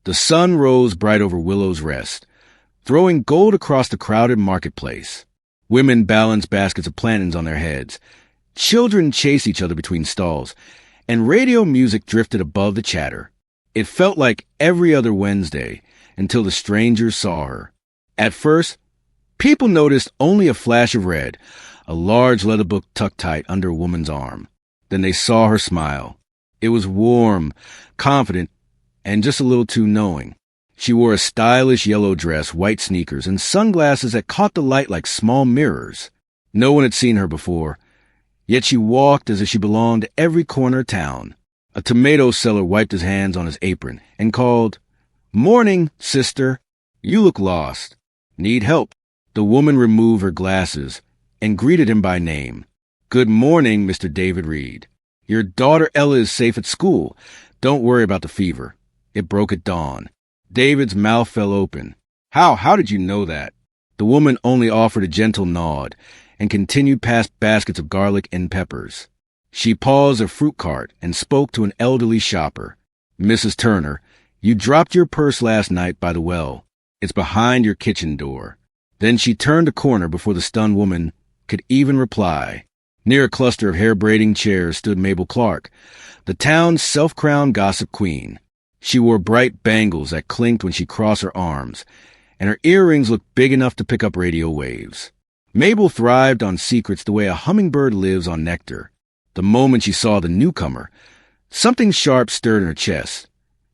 The sun rose bright over Willow's Rest, throwing gold across the crowded marketplace. Women balanced baskets of plantains on their heads. Children chased each other between stalls, and radio music drifted above the chatter. It felt like every other Wednesday until the strangers saw her. At first, people noticed only a flash of red, a large leather book tucked tight under a woman's arm. Then they saw her smile. It was warm, confident, and just a little too knowing. She wore a stylish yellow dress, white sneakers, and sunglasses that caught the light like small mirrors. No one had seen her before, yet she walked as if she belonged to every corner of town. A tomato seller wiped his hands on his apron and called, "Morning, sister. You look lost. Need help?" The woman removed her glasses and greeted him by name. "Good morning, Mr. David Reed. Your daughter Ella is safe at school. Don't worry about the fever. It broke at dawn." David's mouth fell open. How did you know that?" The woman only offered a gentle nod and continued past baskets of garlic and peppers. She paused a fruit cart and spoke to an elderly shopper. "Mrs. Turner, you dropped your purse last night by the well. It's behind your kitchen door." Then she turned a corner before the stunned woman could even reply. Near a cluster of hair-braiding chairs stood Mabel Clark, the town's self-crowned gossip queen. She wore bright bangles that clinked when she crossed her arms, and her earrings looked big enough to pick up radio waves. Mabel thrived on secrets the way a hummingbird lives on nectar. The moment she saw the newcomer, something sharp stirred in her chest.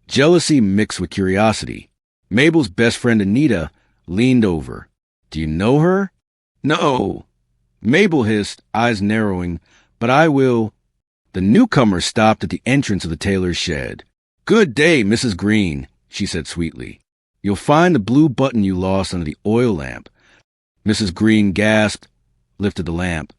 Jealousy mixed with curiosity. Mabel's best friend Anita leaned over. "Do you know her?" "No," Mabel hissed, eyes narrowing. "But I will." The newcomer stopped at the entrance of the tailor's shed. "Good day, Mrs. Green," she said sweetly. "You'll find the blue button you lost under the oil lamp." Mrs. Green gasped, lifted the lamp.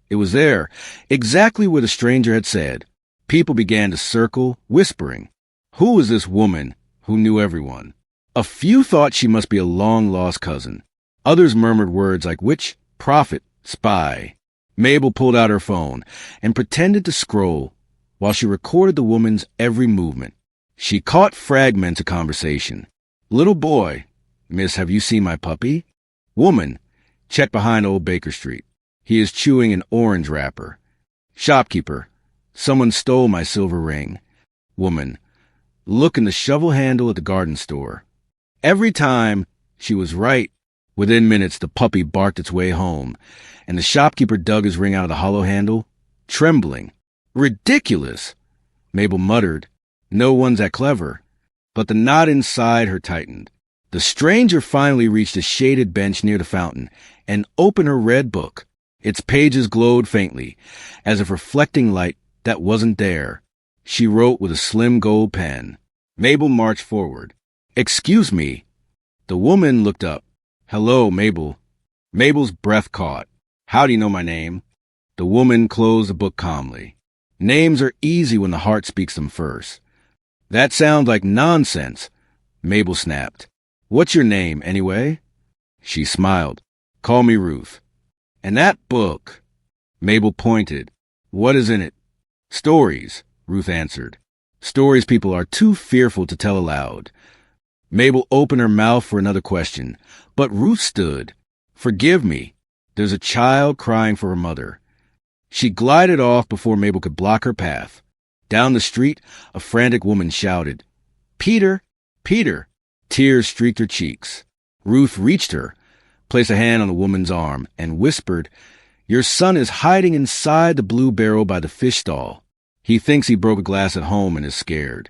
It was there, exactly where the stranger had said. People began to circle, whispering. Who was this woman who knew everyone? A few thought she must be a long-lost cousin. Others murmured words like witch, prophet, spy. Mabel pulled out her phone and pretended to scroll while she recorded the woman's every movement. She caught fragments of conversation. "Little boy, miss, have you seen my puppy?" "Woman, check behind Old Baker Street. He is chewing an orange wrapper." "Shopkeeper, someone stole my silver ring." "Woman, look in the shovel handle at the garden store." Every time she was right. Within minutes, the puppy barked its way home, and the shopkeeper dug his ring out of the hollow handle, trembling. "Ridiculous!" Mabel muttered. "No one's that clever." But the knot inside her tightened. The stranger finally reached a shaded bench near the fountain and opened her red book. Its pages glowed faintly, as if reflecting light that wasn't there. She wrote with a slim gold pen. Mabel marched forward. "Excuse me." The woman looked up. "Hello, Mabel." Mabel's breath caught. "How do you know my name?" The woman closed the book calmly. "Names are easy when the heart speaks them first." "That sounds like nonsense," Mabel snapped. "What's your name, anyway?" She smiled. "Call me Ruth." "And that book?" Mabel pointed. "What is in it?" "Stories," Ruth answered. "Stories people are too fearful to tell aloud." Mabel opened her mouth for another question, but Ruth stood. "Forgive me. There's a child crying for her mother." She glided off before Mabel could block her path. Down the street, a frantic woman shouted, "Peter! Peter!" Tears streaked her cheeks. Ruth reached her, placed a hand on the woman's arm, and whispered, "Your son is hiding inside the blue barrel by the fish stall. He thinks he broke a glass at home and is scared."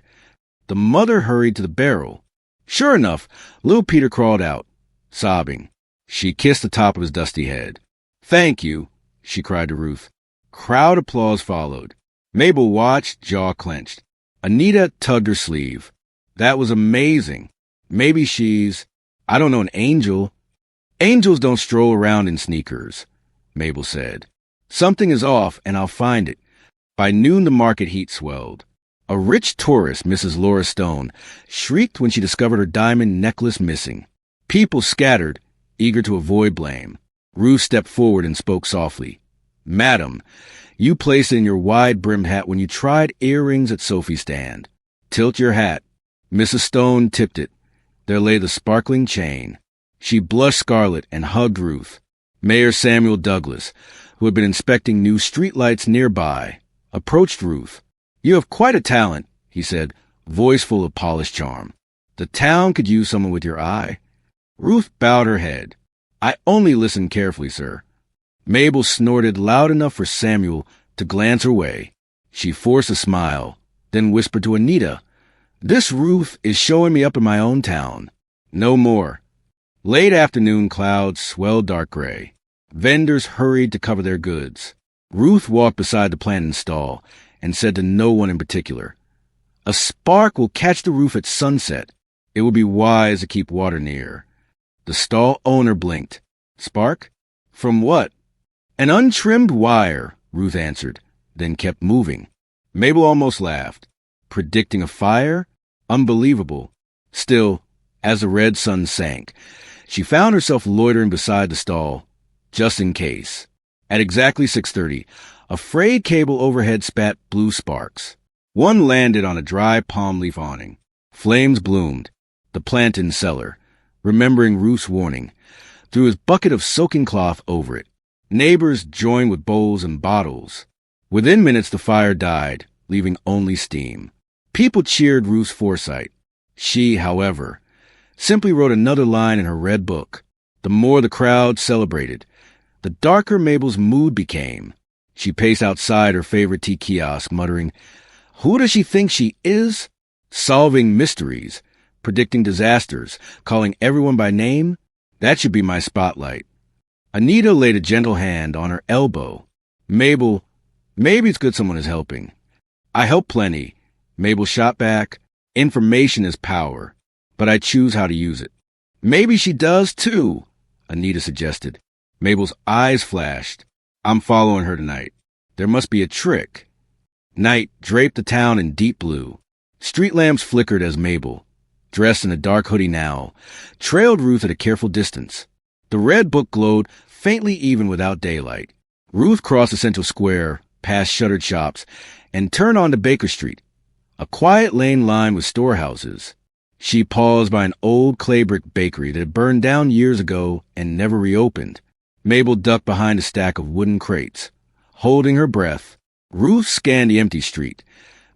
The mother hurried to the barrel. Sure enough, little Peter crawled out, sobbing. She kissed the top of his dusty head. "Thank you," she cried to Ruth. Crowd applause followed. Mabel watched, jaw clenched. Anita tugged her sleeve. "That was amazing. Maybe she's, I don't know, an angel." "Angels don't stroll around in sneakers," Mabel said. "Something is off, and I'll find it." By noon, the market heat swelled. A rich tourist, Mrs. Laura Stone, shrieked when she discovered her diamond necklace missing. People scattered, eager to avoid blame. Ruth stepped forward and spoke softly. "Madam, you placed it in your wide-brimmed hat when you tried earrings at Sophie's stand. Tilt your hat. Mrs. Stone tipped it. There lay the sparkling chain. She blushed scarlet and hugged Ruth. Mayor Samuel Douglas, who had been inspecting new streetlights nearby, approached Ruth. "You have quite a talent," he said, voice full of polished charm. "The town could use someone with your eye." Ruth bowed her head. "I only listen carefully, sir." Mabel snorted loud enough for Samuel to glance her way. She forced a smile, then whispered to Anita, "This Ruth is showing me up in my own town." No more. Late afternoon clouds swelled dark gray. Vendors hurried to cover their goods. Ruth walked beside the planting stall and said to no one in particular, "A spark will catch the roof at sunset. It will be wise to keep water near." The stall owner blinked. "Spark? From what?" "An untrimmed wire," Ruth answered, then kept moving. Mabel almost laughed. Predicting a fire? Unbelievable. Still, as the red sun sank, she found herself loitering beside the stall, just in case. At exactly 6:30, a frayed cable overhead spat blue sparks. One landed on a dry palm leaf awning. Flames bloomed. The plantain seller, remembering Ruth's warning, threw his bucket of soaking cloth over it. Neighbors joined with bowls and bottles. Within minutes the fire died, leaving only steam. People cheered Ruth's foresight. She, however, simply wrote another line in her red book. The more the crowd celebrated, the darker Mabel's mood became. She paced outside her favorite tea kiosk, muttering, "Who does she think she is? Solving mysteries, predicting disasters, calling everyone by name? That should be my spotlight." Anita laid a gentle hand on her elbow. "Mabel, maybe it's good someone is helping." "I help plenty," Mabel shot back. "Information is power, but I choose how to use it." "Maybe she does, too," Anita suggested. Mabel's eyes flashed. "I'm following her tonight. There must be a trick." Night draped the town in deep blue. Street lamps flickered as Mabel, dressed in a dark hoodie now, trailed Ruth at a careful distance. The red book glowed faintly even without daylight. Ruth crossed the central square, past shuttered shops, and turned onto Baker Street, a quiet lane lined with storehouses. She paused by an old clay brick bakery that had burned down years ago and never reopened. Mabel ducked behind a stack of wooden crates. Holding her breath, Ruth scanned the empty street,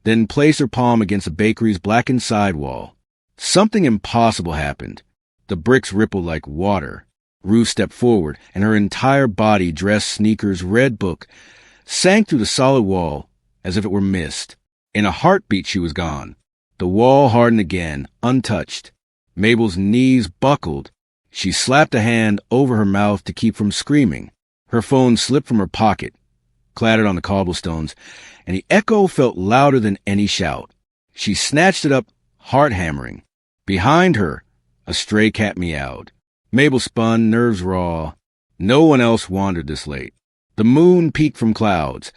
then placed her palm against the bakery's blackened sidewall. Something impossible happened. The bricks rippled like water. Ruth stepped forward, and her entire body, dress, sneakers, red book, sank through the solid wall as if it were mist. In a heartbeat she was gone. The wall hardened again, untouched. Mabel's knees buckled. She slapped a hand over her mouth to keep from screaming. Her phone slipped from her pocket, clattered on the cobblestones, and the echo felt louder than any shout. She snatched it up, heart hammering. Behind her, a stray cat meowed. Mabel spun, nerves raw. No one else wandered this late. The moon peeked from clouds,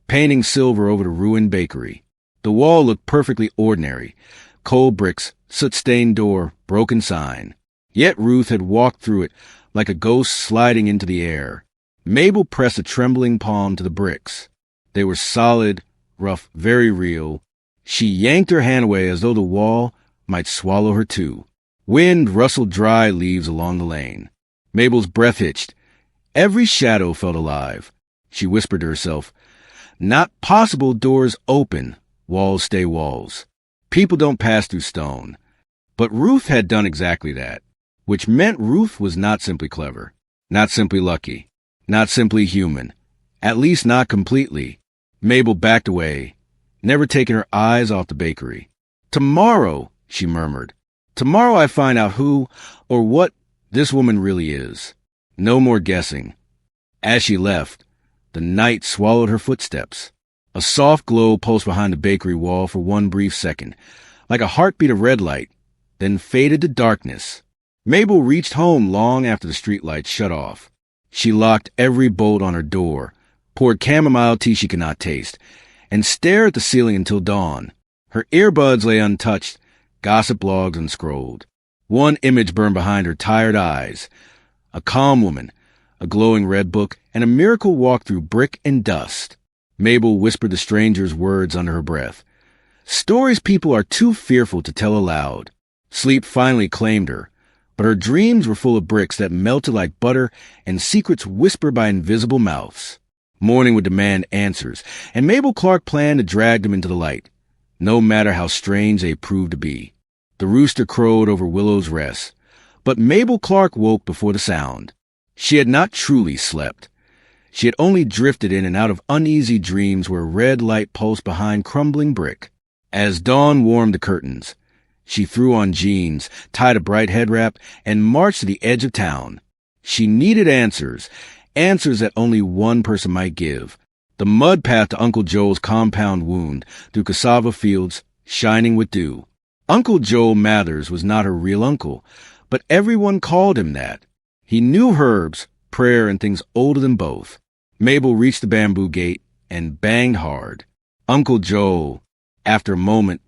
painting silver over the ruined bakery. The wall looked perfectly ordinary. Cold bricks, soot-stained door, broken sign. Yet Ruth had walked through it like a ghost sliding into the air. Mabel pressed a trembling palm to the bricks. They were solid, rough, very real. She yanked her hand away as though the wall might swallow her too. Wind rustled dry leaves along the lane. Mabel's breath hitched. Every shadow felt alive. She whispered to herself, "Not possible doors open, walls stay walls. People don't pass through stone." But Ruth had done exactly that, which meant Ruth was not simply clever, not simply lucky, not simply human, at least not completely. Mabel backed away, never taking her eyes off the bakery. "Tomorrow," she murmured. "Tomorrow I find out who or what this woman really is." No more guessing. As she left, the night swallowed her footsteps. A soft glow pulsed behind the bakery wall for one brief second, like a heartbeat of red light, then faded to darkness. Mabel reached home long after the streetlights shut off. She locked every bolt on her door, poured chamomile tea she could not taste, and stared at the ceiling until dawn. Her earbuds lay untouched, gossip blogs unscrolled. One image burned behind her tired eyes. A calm woman, a glowing red book, and a miracle walk through brick and dust. Mabel whispered the stranger's words under her breath. Stories people are too fearful to tell aloud. Sleep finally claimed her, but her dreams were full of bricks that melted like butter and secrets whispered by invisible mouths. Morning would demand answers, and Mabel Clark planned to drag them into the light, no matter how strange they proved to be. The rooster crowed over Willow's rest, but Mabel Clark woke before the sound. She had not truly slept. She had only drifted in and out of uneasy dreams where red light pulsed behind crumbling brick. As dawn warmed the curtains, she threw on jeans, tied a bright head wrap, and marched to the edge of town. She needed answers that only one person might give. The mud path to Uncle Joel's compound wound through cassava fields shining with dew. Uncle Joel Mathers was not her real uncle, but everyone called him that. He knew herbs, prayer, and things older than both. Mabel reached the bamboo gate and banged hard. Uncle Joel. After a moment,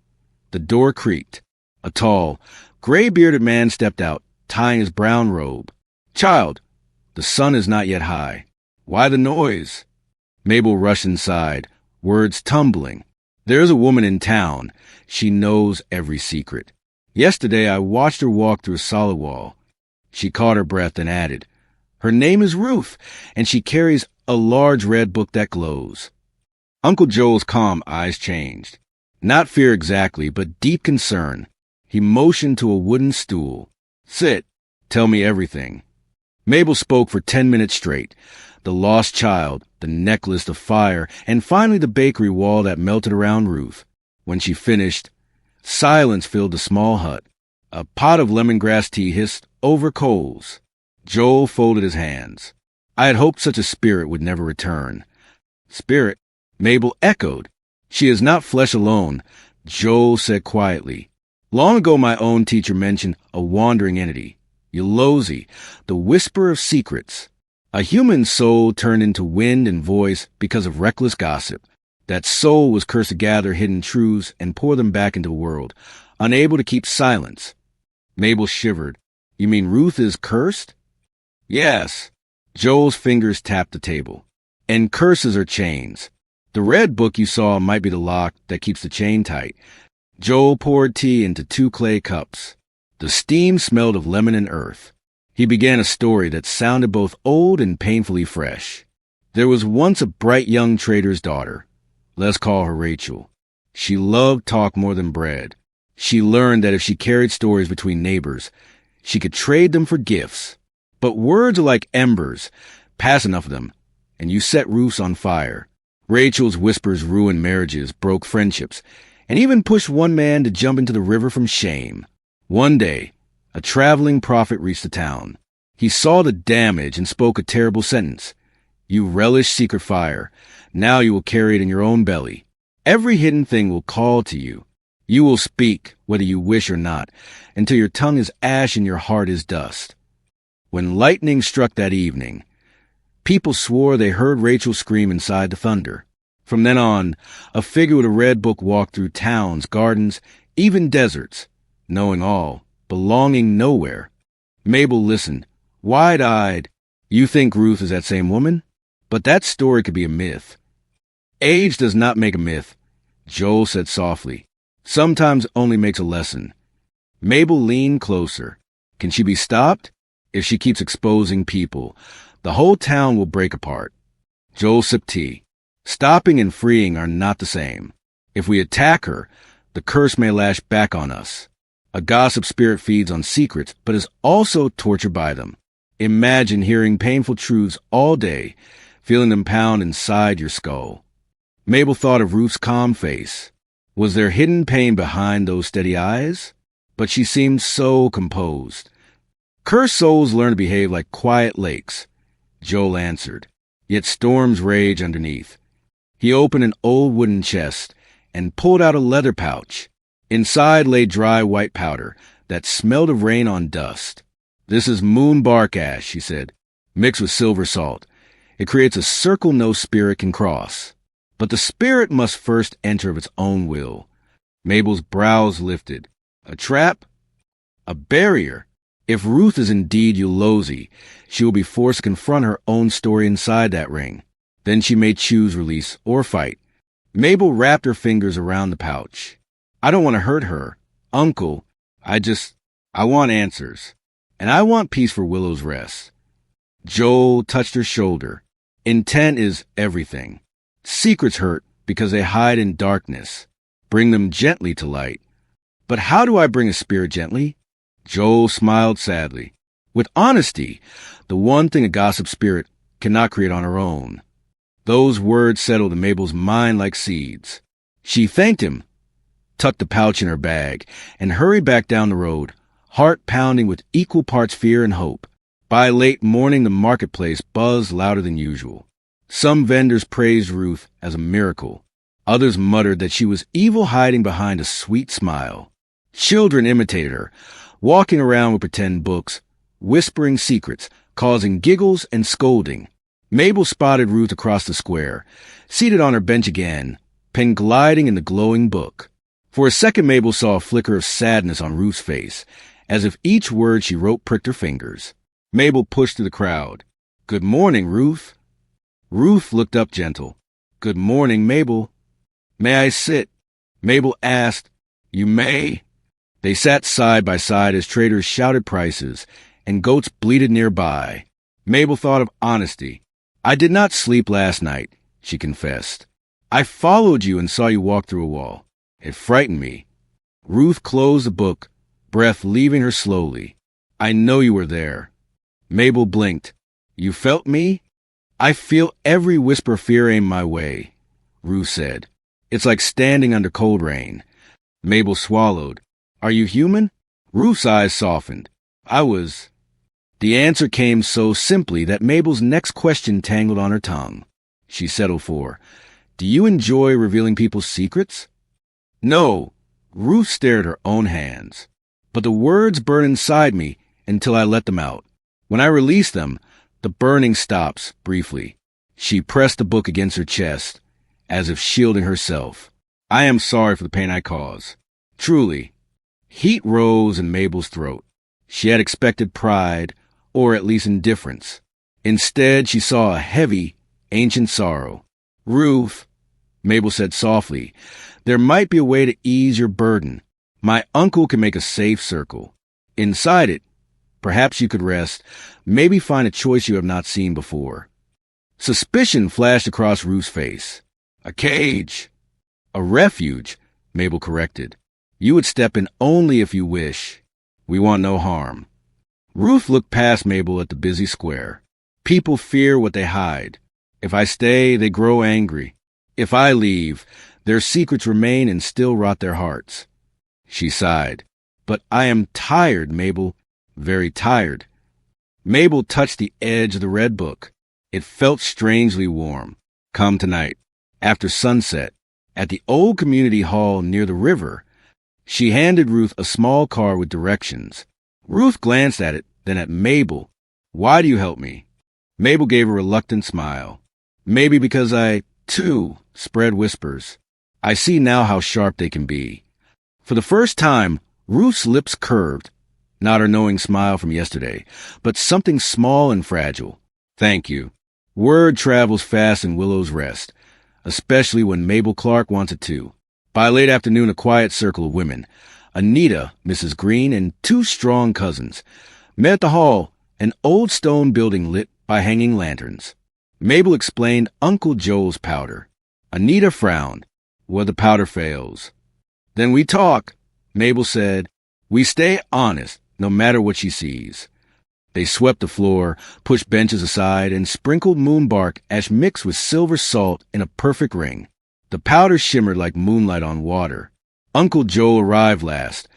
the door creaked. A tall, gray-bearded man stepped out, tying his brown robe. "Child, the sun is not yet high. Why the noise?" Mabel rushed inside, words tumbling. "There's a woman in town. She knows every secret. Yesterday I watched her walk through a solid wall." She caught her breath and added, "Her name is Ruth, and she carries a large red book that glows." Uncle Joel's calm eyes changed. Not fear exactly, but deep concern. He motioned to a wooden stool. "Sit. Tell me everything." Mabel spoke for 10 minutes straight. The lost child, the necklace, the fire, and finally the bakery wall that melted around Ruth. When she finished, silence filled the small hut. A pot of lemongrass tea hissed over coals. Joel folded his hands. "I had hoped such a spirit would never return." "Spirit?" Mabel echoed. "She is not flesh alone," Joel said quietly. "Long ago my own teacher mentioned a wandering entity, Yolozi, the whisperer of secrets. A human soul turned into wind and voice because of reckless gossip. That soul was cursed to gather hidden truths and pour them back into the world, unable to keep silence." Mabel shivered. "You mean Ruth is cursed?" "Yes." Joel's fingers tapped the table. "And curses are chains. The red book you saw might be the lock that keeps the chain tight." Joel poured tea into 2 clay cups. The steam smelled of lemon and earth. He began a story that sounded both old and painfully fresh. There was once a bright young trader's daughter. Let's call her Rachel. She loved talk more than bread. She learned that if she carried stories between neighbors, she could trade them for gifts. But words are like embers. Pass enough of them, and you set roofs on fire. Rachel's whispers ruined marriages, broke friendships, and even pushed one man to jump into the river from shame. One day, a traveling prophet reached the town. He saw the damage and spoke a terrible sentence. "You relish secret fire. Now you will carry it in your own belly. Every hidden thing will call to you. You will speak, whether you wish or not, until your tongue is ash and your heart is dust." When lightning struck that evening, people swore they heard Rachel scream inside the thunder. From then on, a figure with a red book walked through towns, gardens, even deserts, knowing all, belonging nowhere. Mabel listened, wide-eyed. "You think Ruth is that same woman? But that story could be a myth." "Age does not make a myth," Joel said softly. "Sometimes it only makes a lesson." Mabel leaned closer. Can she be stopped? If she keeps exposing people, the whole town will break apart. Joel sipped tea. Stopping and freeing are not the same. If we attack her, the curse may lash back on us. A gossip spirit feeds on secrets, but is also tortured by them. Imagine hearing painful truths all day, feeling them pound inside your skull. Mabel thought of Ruth's calm face. Was there hidden pain behind those steady eyes? But she seemed so composed. "Cursed souls learn to behave like quiet lakes," Joel answered. "Yet storms rage underneath." He opened an old wooden chest and pulled out a leather pouch. Inside lay dry white powder that smelled of rain on dust. "This is moon bark ash," he said, "mixed with silver salt. It creates a circle no spirit can cross. But the spirit must first enter of its own will." Mabel's brows lifted. A trap? A barrier? If Ruth is indeed Yolozi, she will be forced to confront her own story inside that ring. Then she may choose release or fight. Mabel wrapped her fingers around the pouch. I don't want to hurt her. Uncle, I want answers. And I want peace for Willow's rest. Joel touched her shoulder. Intent is everything. Secrets hurt because they hide in darkness. Bring them gently to light. But how do I bring a spirit gently? Joel smiled sadly. With honesty, the one thing a gossip spirit cannot create on her own. Those words settled in Mabel's mind like seeds. She thanked him, tucked the pouch in her bag, and hurried back down the road, heart pounding with equal parts fear and hope. By late morning, the marketplace buzzed louder than usual. Some vendors praised Ruth as a miracle. Others muttered that she was evil hiding behind a sweet smile. Children imitated her, walking around with pretend books, whispering secrets, causing giggles and scolding. Mabel spotted Ruth across the square, seated on her bench again, pen gliding in the glowing book. For a second, Mabel saw a flicker of sadness on Ruth's face, as if each word she wrote pricked her fingers. Mabel pushed through the crowd. "Good morning, Ruth." Ruth looked up gentle. "Good morning, Mabel." "May I sit?" Mabel asked. "You may." They sat side by side as traders shouted prices, and goats bleated nearby. Mabel thought of honesty. "I did not sleep last night," she confessed. "I followed you and saw you walk through a wall. It frightened me." Ruth closed the book, breath leaving her slowly. "I know you were there." Mabel blinked. "You felt me?" "I feel every whisper of fear aimed my way," Ruth said. "It's like standing under cold rain." Mabel swallowed. "Are you human?" Ruth's eyes softened. "I was." The answer came so simply that Mabel's next question tangled on her tongue. She settled for, "Do you enjoy revealing people's secrets?" "No." Ruth stared at her own hands. "But the words burn inside me until I let them out. When I release them, the burning stops briefly." She pressed the book against her chest, as if shielding herself. "I am sorry for the pain I cause. Truly." Heat rose in Mabel's throat. She had expected pride, or at least indifference. Instead, she saw a heavy, ancient sorrow. "Ruth," Mabel said softly, "there might be a way to ease your burden. My uncle can make a safe circle. Inside it, perhaps you could rest, maybe find a choice you have not seen before." Suspicion flashed across Ruth's face. "A cage." "A refuge," Mabel corrected. "You would step in only if you wish. We want no harm." Ruth looked past Mabel at the busy square. "People fear what they hide. If I stay, they grow angry. If I leave, their secrets remain and still rot their hearts." She sighed. "But I am tired, Mabel. Very tired." Mabel touched the edge of the red book. It felt strangely warm. "Come tonight, after sunset, at the old community hall near the river." She handed Ruth a small card with directions. Ruth glanced at it, then at Mabel. "Why do you help me?" Mabel gave a reluctant smile. "Maybe because I, too, spread whispers. I see now how sharp they can be." For the first time, Ruth's lips curved, not her knowing smile from yesterday, but something small and fragile. "Thank you." Word travels fast in Willow's Rest, especially when Mabel Clark wants it to. By late afternoon, a quiet circle of women, Anita, Mrs. Green, and two strong cousins, met at the hall, an old stone building lit by hanging lanterns. Mabel explained Uncle Joel's powder. Anita frowned. "Well, the powder fails." "Then we talk," Mabel said. "We stay honest, no matter what she sees." They swept the floor, pushed benches aside, and sprinkled moonbark ash mixed with silver salt in a perfect ring. The powder shimmered like moonlight on water. Uncle Joel arrived last,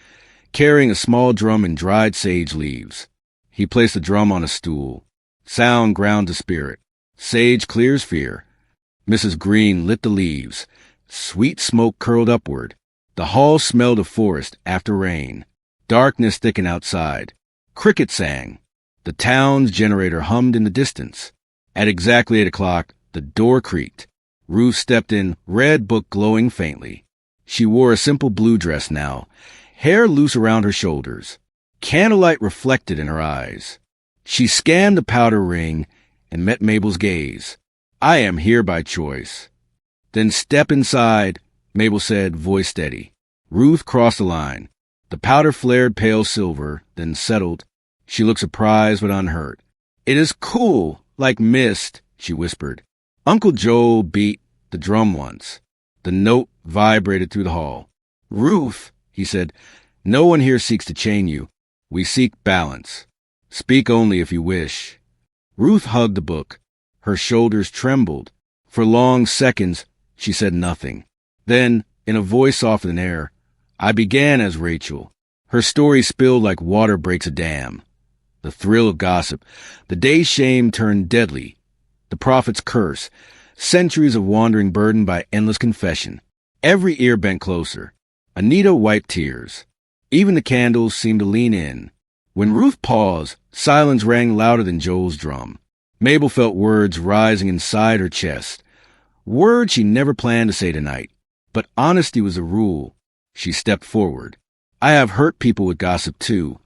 carrying a small drum and dried sage leaves. He placed the drum on a stool. Sound ground to spirit. Sage clears fear. Mrs. Green lit the leaves. Sweet smoke curled upward. The hall smelled of forest after rain. Darkness thickened outside. Crickets sang. The town's generator hummed in the distance. At exactly 8 o'clock, the door creaked. Ruth stepped in, red book glowing faintly. She wore a simple blue dress now, hair loose around her shoulders. Candlelight reflected in her eyes. She scanned the powder ring and met Mabel's gaze. "I am here by choice." "Then step inside," Mabel said, voice steady. Ruth crossed the line. The powder flared pale silver, then settled. She looked surprised but unhurt. "It is cool, like mist," she whispered. "Uncle Joel beat the drum once." The note vibrated through the hall. "Ruth," he said, "no one here seeks to chain you. We seek balance. Speak only if you wish." Ruth hugged the book. Her shoulders trembled. For long seconds, she said nothing. Then, in a voice softer than air, "I began as Rachel." Her story spilled like water breaks a dam. The thrill of gossip, the day shame turned deadly, the prophet's curse, centuries of wandering burdened by endless confession. Every ear bent closer. Anita wiped tears. Even the candles seemed to lean in. When Ruth paused, silence rang louder than Joel's drum. Mabel felt words rising inside her chest. Words she never planned to say tonight. But honesty was the rule. She stepped forward. "I have hurt people with gossip too,"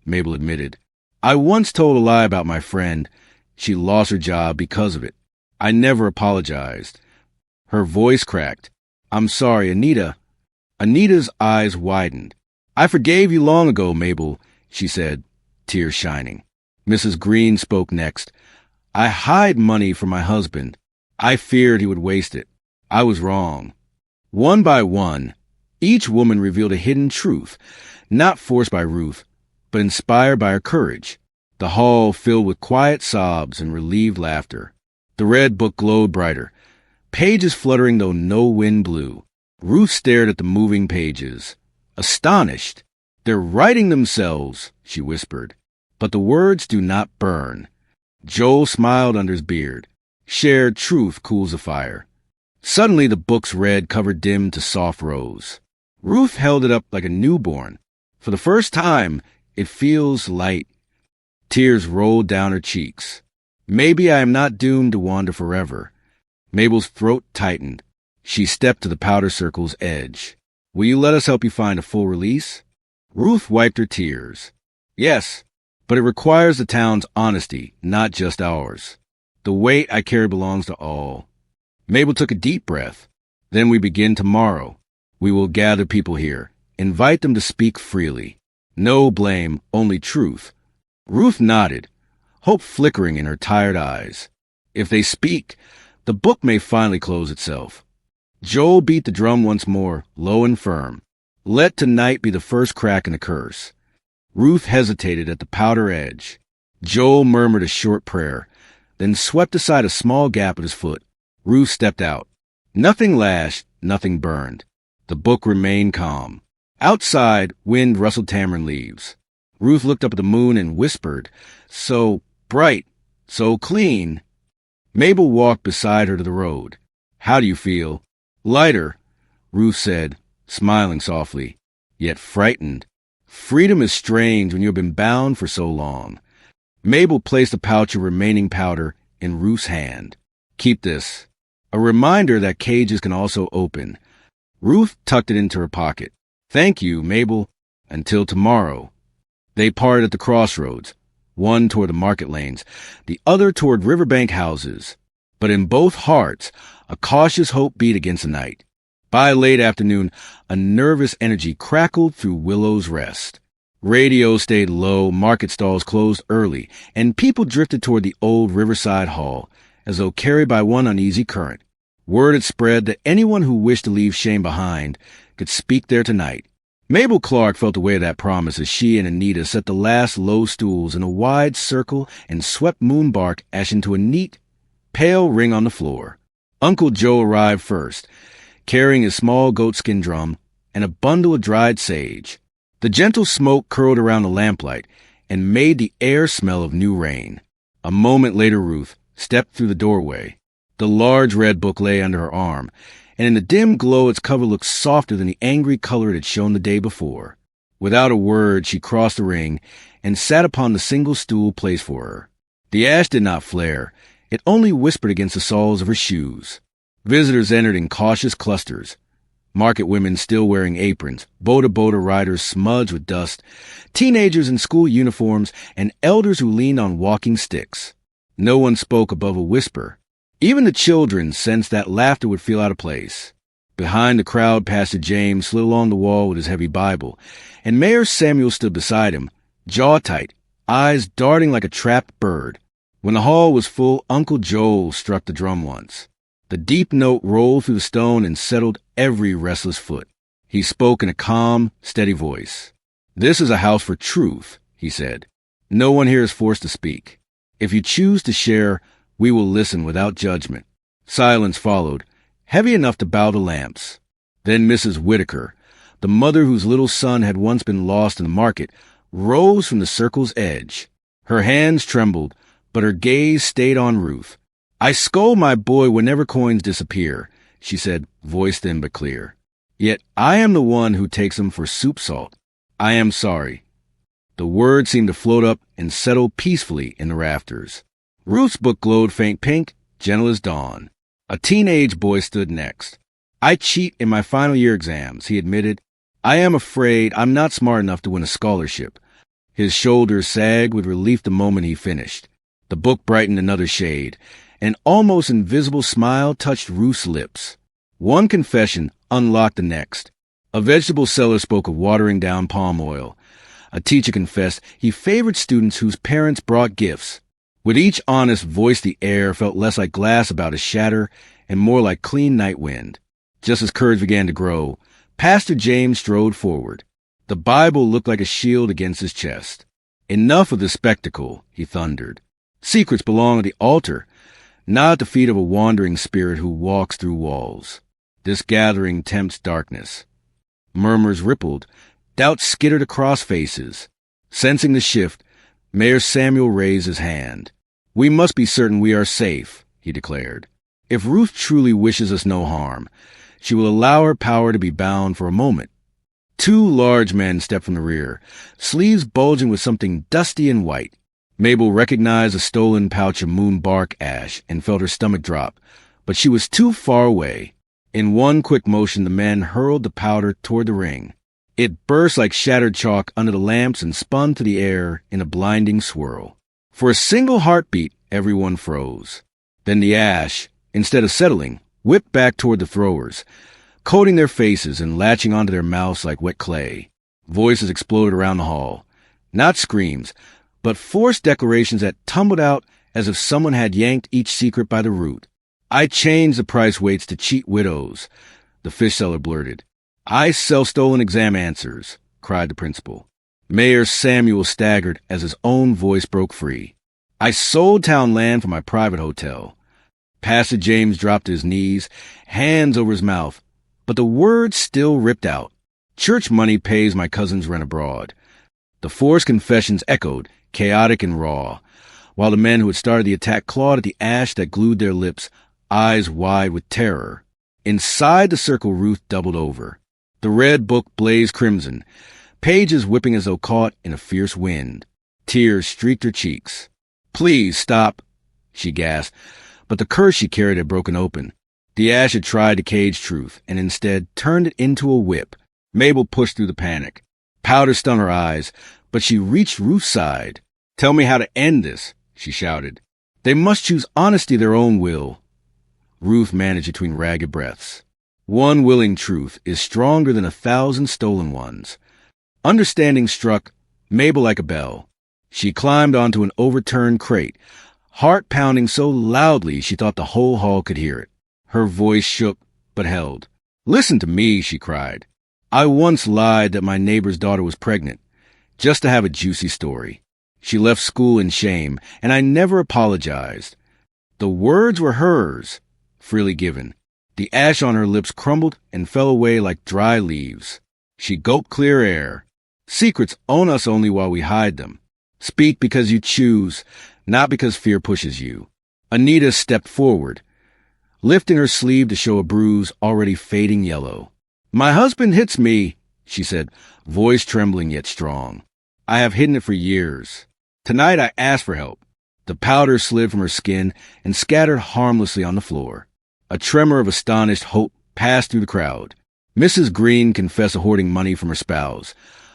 Mabel admitted. "I once told a lie about my friend. She lost her job because of it. I never apologized." Her voice cracked. "I'm sorry, Anita." Anita's eyes widened. "I forgave you long ago, Mabel," she said, tears shining. Mrs. Green spoke next. "I hide money from my husband. I feared he would waste it. I was wrong." One by one, each woman revealed a hidden truth, not forced by Ruth, but inspired by her courage. The hall filled with quiet sobs and relieved laughter. The red book glowed brighter, pages fluttering though no wind blew. Ruth stared at the moving pages, astonished. "They're writing themselves," she whispered. "But the words do not burn." Joel smiled under his beard. Shared truth cools the fire. Suddenly the book's red cover dimmed to soft rose. Ruth held it up like a newborn. For the first time, it feels light. Tears rolled down her cheeks. "Maybe I am not doomed to wander forever." Mabel's throat tightened. She stepped to the powder circle's edge. "Will you let us help you find a full release?" Ruth wiped her tears. "Yes, but it requires the town's honesty, not just ours. The weight I carry belongs to all." Mabel took a deep breath. "Then we begin tomorrow. We will gather people here, invite them to speak freely. No blame, only truth." Ruth nodded, hope flickering in her tired eyes. If they speak, the book may finally close itself. Joel beat the drum once more, low and firm. "Let tonight be the first crack in the curse." Ruth hesitated at the powder edge. Joel murmured a short prayer, then swept aside a small gap at his foot. Ruth stepped out. Nothing lashed, nothing burned. The book remained calm. Outside, wind rustled tamarind leaves. Ruth looked up at the moon and whispered, "So bright, so clean." Mabel walked beside her to the road. "How do you feel?" "Lighter," Ruth said, smiling softly, yet frightened. Freedom is strange when you have been bound for so long. Mabel placed a pouch of remaining powder in Ruth's hand. "Keep this. A reminder that cages can also open." Ruth tucked it into her pocket. "Thank you, Mabel. Until tomorrow." They parted at the crossroads, one toward the market lanes, the other toward riverbank houses. But in both hearts, a cautious hope beat against the night. By late afternoon, a nervous energy crackled through Willow's Rest. Radio stayed low, market stalls closed early, and people drifted toward the old Riverside Hall, as though carried by one uneasy current. Word had spread that anyone who wished to leave shame behind could speak there tonight. Mabel Clark felt the weight of that promise as she and Anita set the last low stools in a wide circle and swept moonbark ash into a neat, pale ring on the floor. Uncle Joe arrived first, carrying his small goatskin drum and a bundle of dried sage. The gentle smoke curled around the lamplight and made the air smell of new rain. A moment later Ruth stepped through the doorway. The large red book lay under her arm, and in the dim glow its cover looked softer than the angry color it had shown the day before. Without a word, she crossed the ring and sat upon the single stool placed for her. The ash did not flare. It only whispered against the soles of her shoes. Visitors entered in cautious clusters. Market women still wearing aprons, boda riders smudged with dust, teenagers in school uniforms, and elders who leaned on walking sticks. No one spoke above a whisper. Even the children sensed that laughter would feel out of place. Behind the crowd, Pastor James slid along the wall with his heavy Bible, and Mayor Samuel stood beside him, jaw tight, eyes darting like a trapped bird. When the hall was full, Uncle Joel struck the drum once. The deep note rolled through the stone and settled every restless foot. He spoke in a calm, steady voice. "This is a house for truth," he said. "No one here is forced to speak. If you choose to share, we will listen without judgment." Silence followed, heavy enough to bow the lamps. Then Mrs. Whitaker, the mother whose little son had once been lost in the market, rose from the circle's edge. Her hands trembled, but her gaze stayed on Ruth. "I scold my boy whenever coins disappear," she said, voice thin but clear. "Yet I am the one who takes them for soup salt. I am sorry." The words seemed to float up and settle peacefully in the rafters. Ruth's book glowed faint pink, gentle as dawn. A teenage boy stood next. "I cheat in my final year exams," he admitted. "I am afraid I'm not smart enough to win a scholarship." His shoulders sagged with relief the moment he finished. The book brightened another shade. An almost invisible smile touched Ruth's lips. One confession unlocked the next. A vegetable seller spoke of watering down palm oil. A teacher confessed he favored students whose parents brought gifts. With each honest voice, the air felt less like glass about to shatter and more like clean night wind. Just as courage began to grow, Pastor James strode forward. The Bible looked like a shield against his chest. "Enough of the spectacle," he thundered. "Secrets belong at the altar, not at the feet of a wandering spirit who walks through walls. This gathering tempts darkness." Murmurs rippled. Doubt skittered across faces. Sensing the shift, Mayor Samuel raised his hand. "We must be certain we are safe," he declared. "If Ruth truly wishes us no harm, she will allow her power to be bound for a moment." Two large men stepped from the rear, sleeves bulging with something dusty and white. Mabel recognized a stolen pouch of moon bark ash and felt her stomach drop, but she was too far away. In one quick motion, the men hurled the powder toward the ring. It burst like shattered chalk under the lamps and spun through the air in a blinding swirl. For a single heartbeat, everyone froze. Then the ash, instead of settling, whipped back toward the throwers, coating their faces and latching onto their mouths like wet clay. Voices exploded around the hall. Not screams, but forced declarations that tumbled out as if someone had yanked each secret by the root. "I changed the price weights to cheat widows," the fish seller blurted. "I sell stolen exam answers," cried the principal. Mayor Samuel staggered as his own voice broke free. "I sold town land for my private hotel." Pastor James dropped to his knees, hands over his mouth, but the words still ripped out. "Church money pays my cousin's rent abroad." The forced confessions echoed, chaotic and raw, while the men who had started the attack clawed at the ash that glued their lips, eyes wide with terror. Inside the circle, Ruth doubled over. The red book blazed crimson, pages whipping as though caught in a fierce wind. Tears streaked her cheeks. "Please stop," she gasped, but the curse she carried had broken open. The ash had tried to cage truth, and instead turned it into a whip. Mabel pushed through the panic. Powder stung her eyes, but she reached Ruth's side. "Tell me how to end this," she shouted. "They must choose honesty their own will." Ruth managed between ragged breaths. "One willing truth is stronger than 1,000 stolen ones." Understanding struck Mabel like a bell. She climbed onto an overturned crate, heart pounding so loudly she thought the whole hall could hear it. Her voice shook, but held. "Listen to me," she cried. "I once lied that my neighbor's daughter was pregnant, just to have a juicy story. She left school in shame, and I never apologized. The words were hers, freely given. The ash on her lips crumbled and fell away like dry leaves. She gulped clear air. Secrets own us only while we hide them. Speak because you choose, not because fear pushes you." Anita stepped forward, lifting her sleeve to show a bruise already fading yellow. "My husband hits me," she said, voice trembling yet strong. "I have hidden it for years. Tonight I asked for help." The powder slid from her skin and scattered harmlessly on the floor. A tremor of astonished hope passed through the crowd. Mrs. Green confessed to hoarding money from her spouse.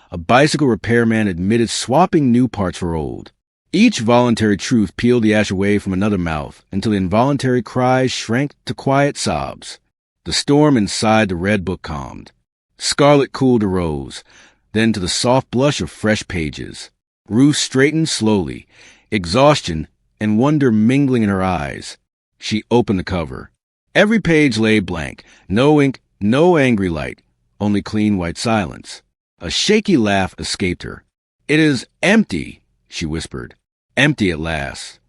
A bicycle repairman admitted swapping new parts for old. Each voluntary truth peeled the ash away from another mouth until involuntary cries shrank to quiet sobs. The storm inside the red book calmed. Scarlet cooled to rose, then to the soft blush of fresh pages. Ruth straightened slowly, exhaustion and wonder mingling in her eyes. She opened the cover. Every page lay blank, no ink, no angry light, only clean white silence. A shaky laugh escaped her. "It is empty," she whispered. "Empty at last."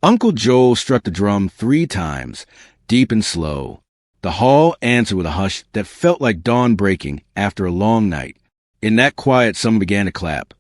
Uncle Joel struck the drum 3 times, deep and slow. The hall answered with a hush that felt like dawn breaking after a long night. In that quiet, someone began to clap.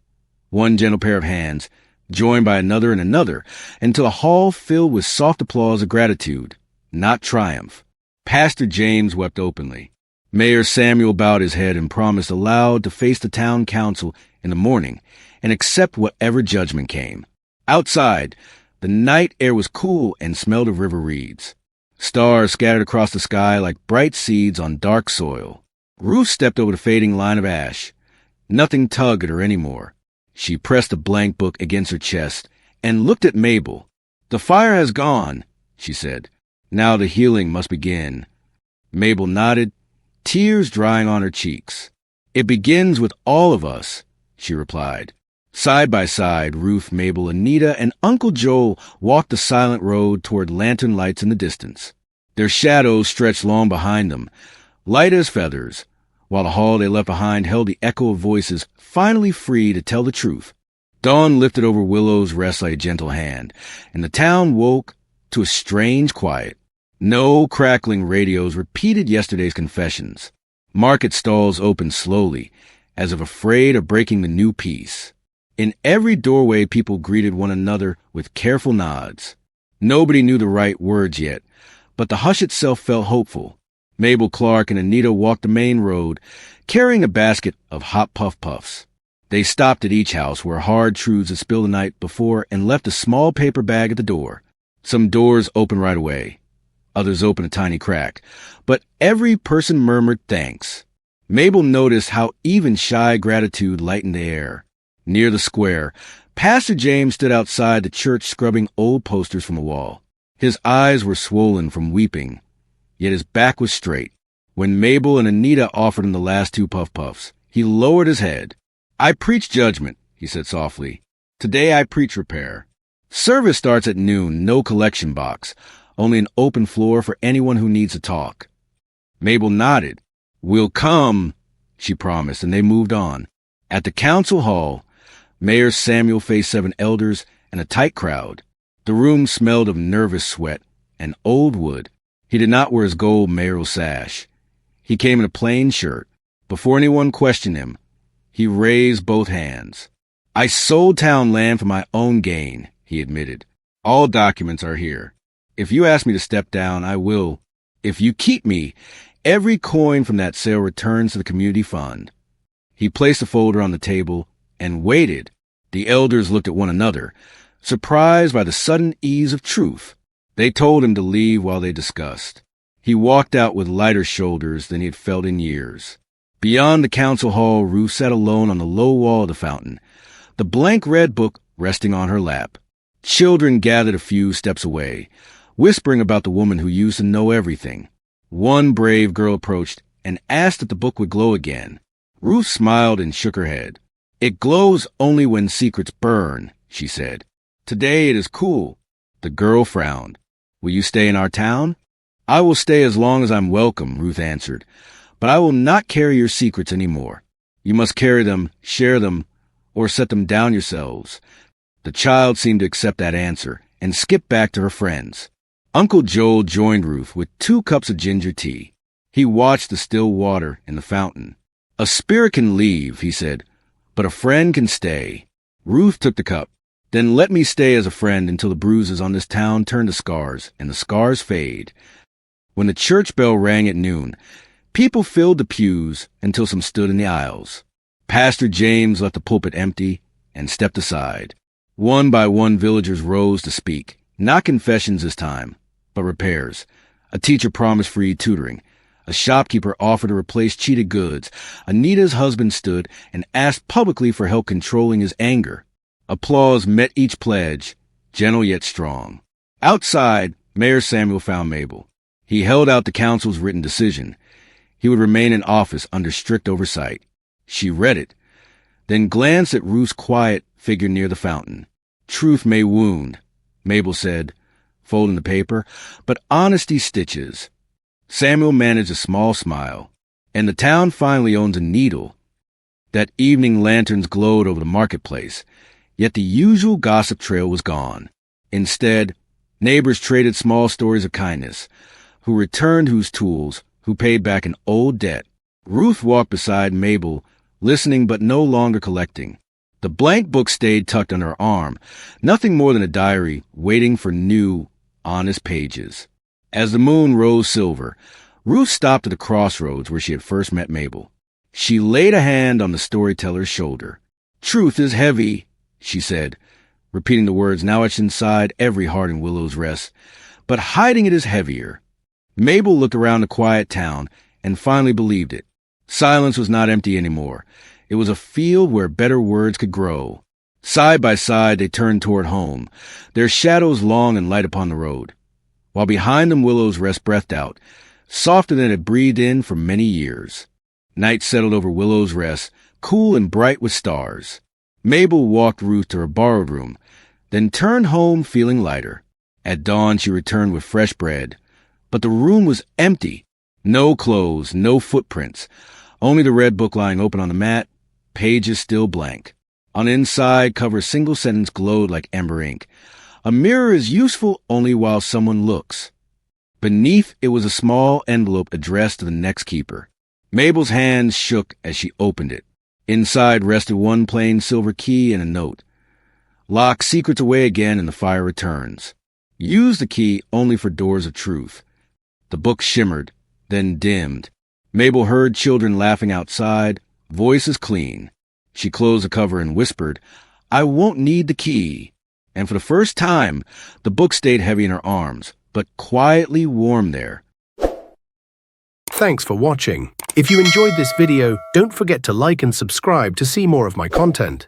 One gentle pair of hands, joined by another and another, until the hall filled with soft applause of gratitude, not triumph. Pastor James wept openly. Mayor Samuel bowed his head and promised aloud to face the town council in the morning and accept whatever judgment came. Outside, the night air was cool and smelled of river reeds. Stars scattered across the sky like bright seeds on dark soil. Ruth stepped over the fading line of ash. Nothing tugged at her anymore. She pressed the blank book against her chest and looked at Mabel. "The fire has gone," she said. "Now the healing must begin." Mabel nodded, tears drying on her cheeks. "It begins with all of us," she replied. Side by side, Ruth, Mabel, Anita, and Uncle Joel walked the silent road toward lantern lights in the distance. Their shadows stretched long behind them, light as feathers, while the hall they left behind held the echo of voices finally free to tell the truth. Dawn lifted over Willow's rest like a gentle hand, and the town woke to a strange quiet. No crackling radios repeated yesterday's confessions. Market stalls opened slowly, as if afraid of breaking the new peace. In every doorway, people greeted one another with careful nods. Nobody knew the right words yet, but the hush itself felt hopeful. Mabel, Clark, and Anita walked the main road, carrying a basket of hot puffs. They stopped at each house where hard truths had spilled the night before and left a small paper bag at the door. Some doors opened right away. Others opened a tiny crack. But every person murmured thanks. Mabel noticed how even shy gratitude lightened the air. Near the square, Pastor James stood outside the church scrubbing old posters from the wall. His eyes were swollen from weeping, yet his back was straight. When Mabel and Anita offered him the last 2 puffs, he lowered his head. "I preach judgment," he said softly. "Today I preach repair. Service starts at noon, no collection box, only an open floor for anyone who needs to talk." Mabel nodded. "We'll come," she promised, and they moved on. At the council hall, Mayor Samuel faced 7 elders and a tight crowd. The room smelled of nervous sweat and old wood. He did not wear his gold mayoral sash. He came in a plain shirt. Before anyone questioned him, he raised both hands. "I sold town land for my own gain," he admitted. "All documents are here. If you ask me to step down, I will. If you keep me, every coin from that sale returns to the community fund." He placed the folder on the table and waited. The elders looked at one another, surprised by the sudden ease of truth. They told him to leave while they discussed. He walked out with lighter shoulders than he had felt in years. Beyond the council hall, Ruth sat alone on the low wall of the fountain, the blank red book resting on her lap. Children gathered a few steps away, whispering about the woman who used to know everything. One brave girl approached and asked if the book would glow again. Ruth smiled and shook her head. "It glows only when secrets burn," she said. "Today it is cool." The girl frowned. "Will you stay in our town?" "I will stay as long as I'm welcome," Ruth answered. "But I will not carry your secrets any more. You must carry them, share them, or set them down yourselves." The child seemed to accept that answer and skipped back to her friends. Uncle Joel joined Ruth with 2 cups of ginger tea. He watched the still water in the fountain. "A spirit can leave," he said, "but a friend can stay." Ruth took the cup. "Then let me stay as a friend until the bruises on this town turn to scars, and the scars fade." When the church bell rang at noon, people filled the pews until some stood in the aisles. Pastor James left the pulpit empty and stepped aside. One by one, villagers rose to speak. Not confessions this time, but repairs. A teacher promised free tutoring. A shopkeeper offered to replace cheated goods. Anita's husband stood and asked publicly for help controlling his anger. Applause met each pledge, gentle yet strong. Outside, Mayor Samuel found Mabel. He held out the council's written decision. He would remain in office under strict oversight. She read it, then glanced at Ruth's quiet figure near the fountain. Truth may wound, Mabel said, folding the paper, but honesty stitches. Samuel managed a small smile. And the town finally owns a needle. That evening lanterns glowed over the marketplace, yet the usual gossip trail was gone. Instead, neighbors traded small stories of kindness, who returned whose tools, who paid back an old debt. Ruth walked beside Mabel, listening but no longer collecting. The blank book stayed tucked under her arm, nothing more than a diary waiting for new, honest pages. As the moon rose silver, Ruth stopped at the crossroads where she had first met Mabel. She laid a hand on the storyteller's shoulder. "Truth is heavy," she said, repeating the words now etched inside every heart in Willow's Rest. "But hiding it is heavier." Mabel looked around the quiet town and finally believed it. Silence was not empty anymore. It was a field where better words could grow. Side by side, they turned toward home, their shadows long and light upon the road, while behind them Willow's Rest breathed out, softer than it had breathed in for many years. Night settled over Willow's Rest, cool and bright with stars. Mabel walked Ruth to her borrowed room, then turned home feeling lighter. At dawn, she returned with fresh bread. But the room was empty. No clothes, no footprints, only the red book lying open on the mat, pages still blank. On the inside, cover a single sentence glowed like ember ink. "A mirror is useful only while someone looks." Beneath it was a small envelope addressed to the next keeper. Mabel's hands shook as she opened it. Inside rested one plain silver key and a note. "Lock secrets away again and the fire returns. Use the key only for doors of truth." The book shimmered, then dimmed. Mabel heard children laughing outside, voices clean. She closed the cover and whispered, "I won't need the key." And for the first time, the book stayed heavy in her arms, but quietly warm there. Thanks for watching. If you enjoyed this video, don't forget to like and subscribe to see more of my content.